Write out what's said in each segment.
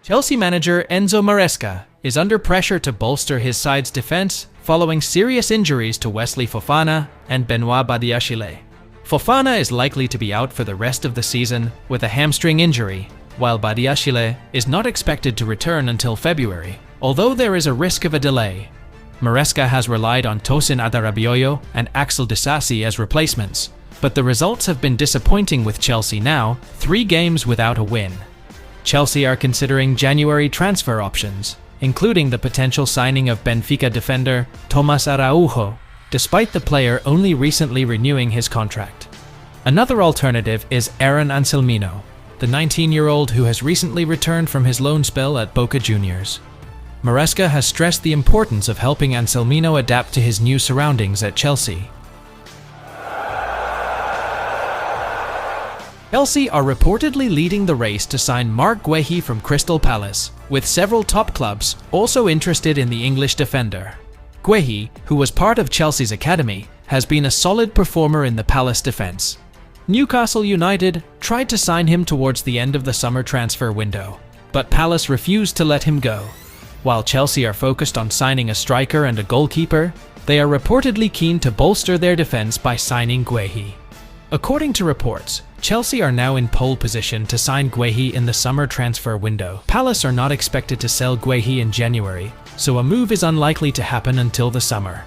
Chelsea manager Enzo Maresca is under pressure to bolster his side's defense following serious injuries to Wesley Fofana and Benoit Badiashile. Fofana is likely to be out for the rest of the season with a hamstring injury, while Badiashile is not expected to return until February, although there is a risk of a delay. Maresca has relied on Tosin Adarabioyo and Axel Disasi as replacements, but the results have been disappointing with Chelsea now, 3 games without a win. Chelsea are considering January transfer options, including the potential signing of Benfica defender Thomas Araujo, despite the player only recently renewing his contract. Another alternative is Aaron Anselmino, the 19-year-old who has recently returned from his loan spell at Boca Juniors. Maresca has stressed the importance of helping Anselmino adapt to his new surroundings at Chelsea. Chelsea are reportedly leading the race to sign Marc Guehi from Crystal Palace, with several top clubs also interested in the English defender. Guehi, who was part of Chelsea's academy, has been a solid performer in the Palace defence. Newcastle United tried to sign him towards the end of the summer transfer window, but Palace refused to let him go. While Chelsea are focused on signing a striker and a goalkeeper, they are reportedly keen to bolster their defence by signing Guehi. According to reports, Chelsea are now in pole position to sign Guehi in the summer transfer window. Palace are not expected to sell Guehi in January, so a move is unlikely to happen until the summer.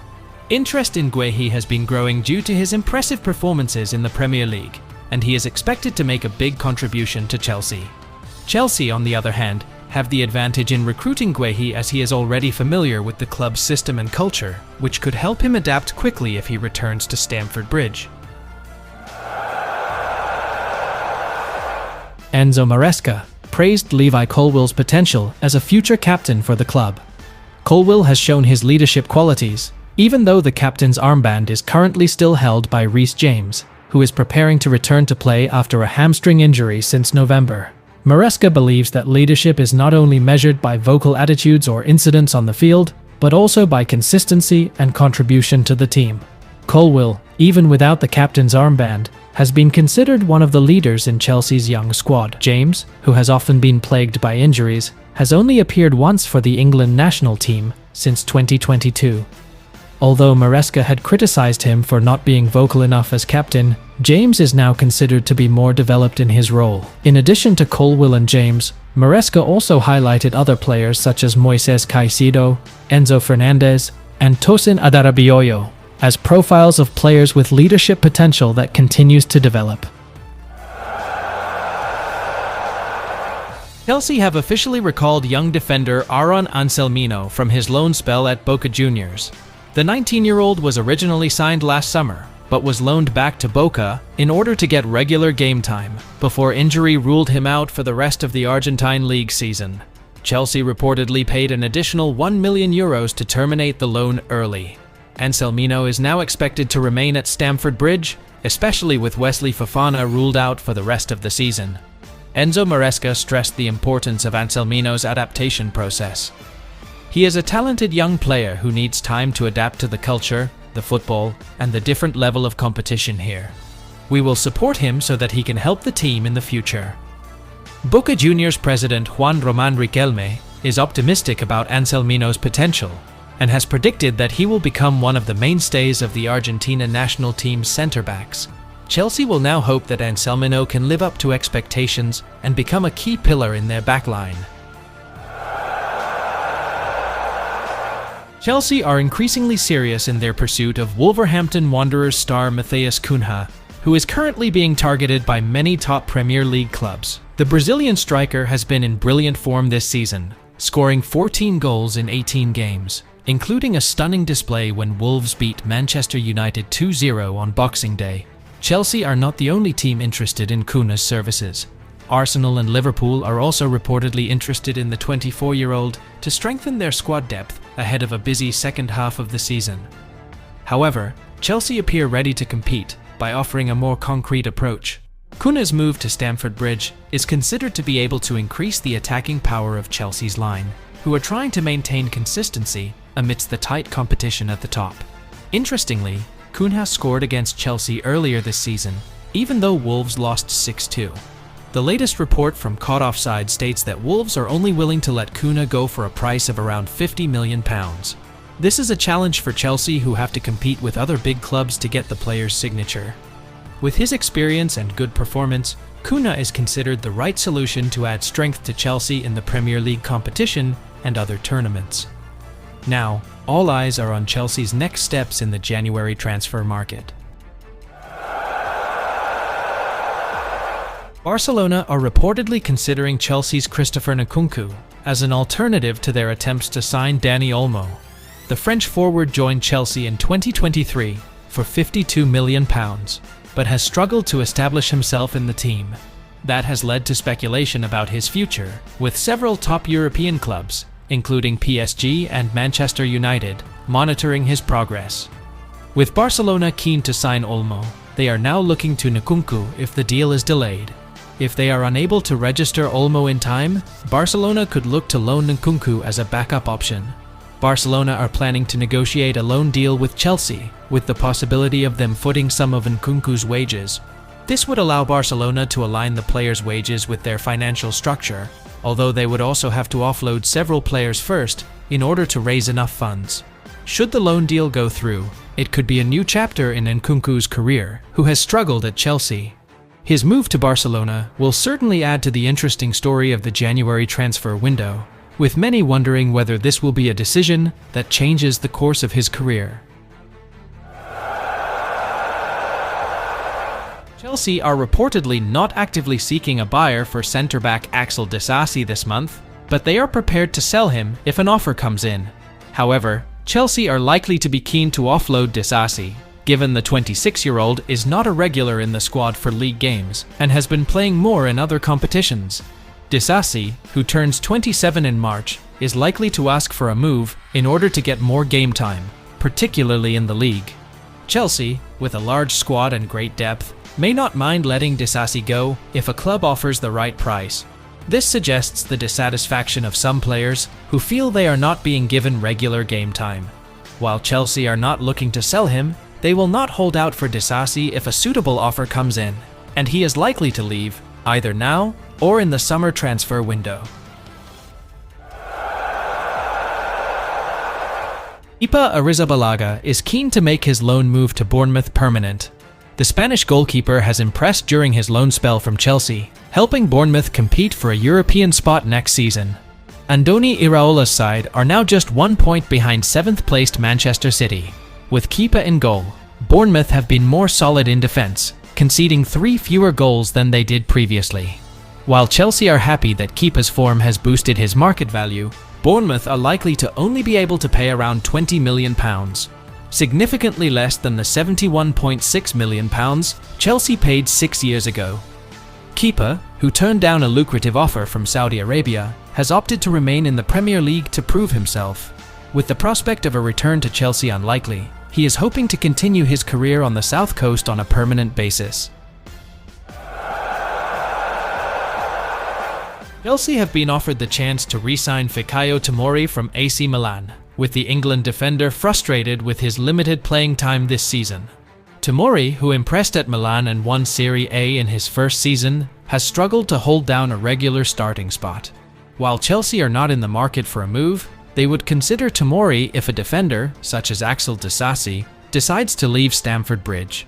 Interest in Guehi has been growing due to his impressive performances in the Premier League, and he is expected to make a big contribution to Chelsea. Chelsea, on the other hand, have the advantage in recruiting Guehi as he is already familiar with the club's system and culture, which could help him adapt quickly if he returns to Stamford Bridge. Enzo Maresca praised Levi Colwill's potential as a future captain for the club. Colwill has shown his leadership qualities, even though the captain's armband is currently still held by Reece James, who is preparing to return to play after a hamstring injury since November. Maresca believes that leadership is not only measured by vocal attitudes or incidents on the field, but also by consistency and contribution to the team. Colwill, even without the captain's armband, has been considered one of the leaders in Chelsea's young squad. James, who has often been plagued by injuries, has only appeared once for the England national team since 2022. Although Maresca had criticised him for not being vocal enough as captain, James is now considered to be more developed in his role. In addition to Colwill and James, Maresca also highlighted other players such as Moises Caicedo, Enzo Fernandez, and Tosin Adarabioyo as profiles of players with leadership potential that continues to develop. Chelsea have officially recalled young defender Aaron Anselmino from his loan spell at Boca Juniors. The 19-year-old was originally signed last summer, but was loaned back to Boca in order to get regular game time, before injury ruled him out for the rest of the Argentine league season. Chelsea reportedly paid an additional €1 million to terminate the loan early. Anselmino is now expected to remain at Stamford Bridge, especially with Wesley Fofana ruled out for the rest of the season. Enzo Maresca stressed the importance of Anselmino's adaptation process. He is a talented young player who needs time to adapt to the culture, the football, and the different level of competition here. We will support him so that he can help the team in the future. Boca Juniors president Juan Román Riquelme is optimistic about Anselmino's potential and has predicted that he will become one of the mainstays of the Argentina national team's centre-backs. Chelsea will now hope that Anselmino can live up to expectations and become a key pillar in their backline. Chelsea are increasingly serious in their pursuit of Wolverhampton Wanderers star Matheus Cunha, who is currently being targeted by many top Premier League clubs. The Brazilian striker has been in brilliant form this season, scoring 14 goals in 18 games, including a stunning display when Wolves beat Manchester United 2-0 on Boxing Day. Chelsea are not the only team interested in Cunha's services. Arsenal and Liverpool are also reportedly interested in the 24-year-old to strengthen their squad depth ahead of a busy second half of the season. However, Chelsea appear ready to compete by offering a more concrete approach. Cunha's move to Stamford Bridge is considered to be able to increase the attacking power of Chelsea's line, who are trying to maintain consistency amidst the tight competition at the top. Interestingly, Cunha scored against Chelsea earlier this season, even though Wolves lost 6-2. The latest report from Caught Offside states that Wolves are only willing to let Cunha go for a price of around £50 million. This is a challenge for Chelsea, who have to compete with other big clubs to get the player's signature. With his experience and good performance, Cunha is considered the right solution to add strength to Chelsea in the Premier League competition and other tournaments. Now, all eyes are on Chelsea's next steps in the January transfer market. Barcelona are reportedly considering Chelsea's Christopher Nkunku as an alternative to their attempts to sign Dani Olmo. The French forward joined Chelsea in 2023 for £52 million, but has struggled to establish himself in the team. That has led to speculation about his future, with several top European clubs, including PSG and Manchester United, monitoring his progress. With Barcelona keen to sign Olmo, they are now looking to Nkunku if the deal is delayed. If they are unable to register Olmo in time, Barcelona could look to loan Nkunku as a backup option. Barcelona are planning to negotiate a loan deal with Chelsea, with the possibility of them footing some of Nkunku's wages. This would allow Barcelona to align the players' wages with their financial structure, although they would also have to offload several players first in order to raise enough funds. Should the loan deal go through, it could be a new chapter in Nkunku's career, who has struggled at Chelsea. His move to Barcelona will certainly add to the interesting story of the January transfer window, with many wondering whether this will be a decision that changes the course of his career. Chelsea are reportedly not actively seeking a buyer for centre-back Axel Disasi this month, but they are prepared to sell him if an offer comes in. However, Chelsea are likely to be keen to offload Disasi, given the 26-year-old is not a regular in the squad for league games and has been playing more in other competitions. Disasi, who turns 27 in March, is likely to ask for a move in order to get more game time, particularly in the league. Chelsea, with a large squad and great depth, may not mind letting Disasi go if a club offers the right price. This suggests the dissatisfaction of some players who feel they are not being given regular game time. While Chelsea are not looking to sell him, they will not hold out for Disasi if a suitable offer comes in, and he is likely to leave, either now or in the summer transfer window. Kepa Arrizabalaga is keen to make his loan move to Bournemouth permanent. The Spanish goalkeeper has impressed during his loan spell from Chelsea, helping Bournemouth compete for a European spot next season. Andoni Iraola's side are now just 1 point behind 7th-placed Manchester City. With Kepa in goal, Bournemouth have been more solid in defence, conceding 3 fewer goals than they did previously. While Chelsea are happy that Kepa's form has boosted his market value, Bournemouth are likely to only be able to pay around £20 million, significantly less than the £71.6 million Chelsea paid 6 years ago. Kepa, who turned down a lucrative offer from Saudi Arabia, has opted to remain in the Premier League to prove himself. With the prospect of a return to Chelsea unlikely, he is hoping to continue his career on the South Coast on a permanent basis. Chelsea have been offered the chance to re-sign Fikayo Tomori from AC Milan, with the England defender frustrated with his limited playing time this season. Tomori, who impressed at Milan and won Serie A in his first season, has struggled to hold down a regular starting spot. While Chelsea are not in the market for a move, they would consider Tomori if a defender, such as Axel Disasi, decides to leave Stamford Bridge.